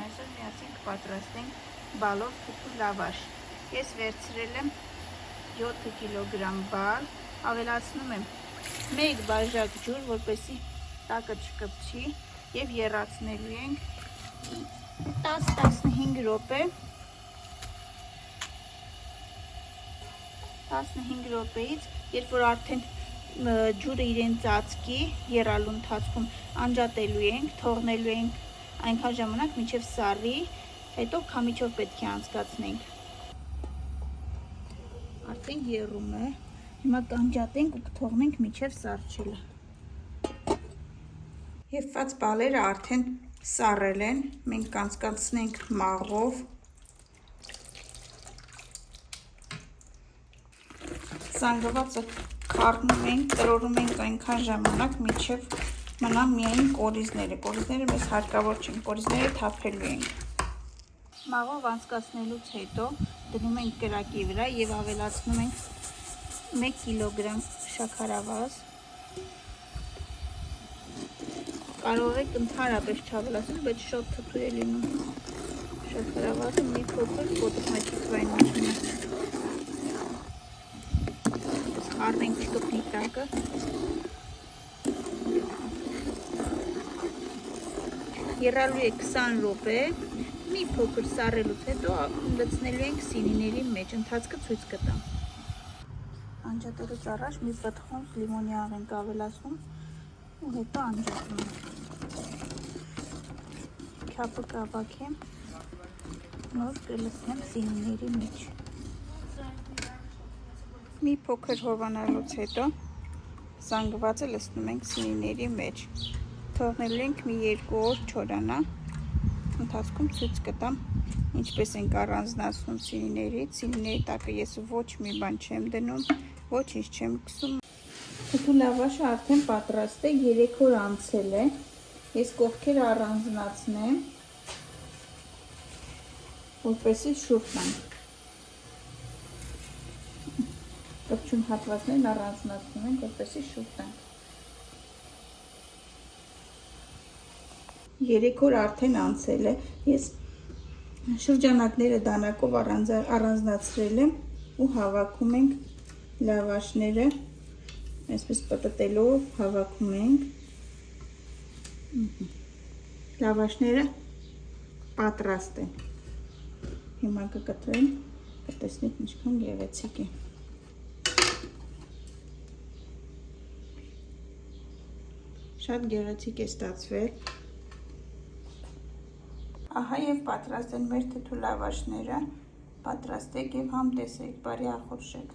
այսօր միասին կպատրաստենք բալով թթու լավաշ։ Ես վերցրել եմ 7 կիլոգրամ բալ, ավելացնում եմ 1 բաժակ ջուր, որպեսզի տակը չկպչի, եւ եռացնելու ենք 10-15 րոպե։ 15 րոպեից, երբ որ արդեն ջուրը իրեն ծածկի, եռալու ընթացքում անջատելու ենք, թողնելու ենք այնքան ժամանակ մինչև սառի, հետո քամիչով պետք է անցկացնենք։ Արդեն եռում է, հիմա կանջատենք ու կթողնենք մինչև սառչելը։ Եփված բալերը արդեն սառել են, մենք կանցկացնենք մաղով։ Զանգվածը խառնում ենք, տրորում ենք այնքան ժամանակ, մինչև մնա միայն կորիզները։ Կորիզները մեզ հարկավոր չեն, կորիզները թափելու ենք։ Մաղով անցկացնելուց հետո դնում ենք կրակի վրա եւ ավելացնում ենք 1 կիլոգրամ շաքարավազ։ Կարող եք ընդհանրապես չավելացնել, բայց շատ թթու է լինում։ Շաքարավազը մի փոքր կոտրում է թթվային միջինը։ Խառնենք չկպնի տակը։ Եռալու է 20 րոպե, մի փոքր սառելուց հետո լցնելու ենք սինիների մեջ, ընթացքը ցույց կտամ։ Անջատելուց առաջ մի պտխոնց լիմոնի աղ ենք ավելացնում ու հետո անջատում ենք։ Քյապը կավաքեմ, նոր կլցնեմ սինիների մեջ։ Մի փոքր հովանալուց հետո զանգվածը լցնում ենք սինիների մեջ։ Թողնելու ենք մի 2 օր չորանա, ընթացքում ցույց կտամ ինչպես ենք առանձնացնում սինիներից։ Սինիների տակը ես ոչ մի բան չեմ դնում, ոչինչ չեմ կսում։ Թթու լավաշը արդեն պատրաստ է, 3 օր անցել է։ Ես կողքերը առանձնացնեմ, որպեսզի շուռ տան։ Կպչուն հատվածներն առանձնացնում ենք, որպեսզի շուռ տան։ 3 օր արդեն անցել է, ես շրջանակները դանակով առանձնացրել եմ ու հավաքում ենք լավաշները, այսպես պտտելով հավաքում ենք։ Լավաշները պատրաստ են։ Հիմա կկտրեմ, կտեսնեք ինչքան գեղեցիկ է։ Շատ գեղեցիկ է ստացվել։ Ահա եւ պատրաստ են մեր թթու լավաշները, պատրաստեք եւ համտեսեք, բարի ախորժեք։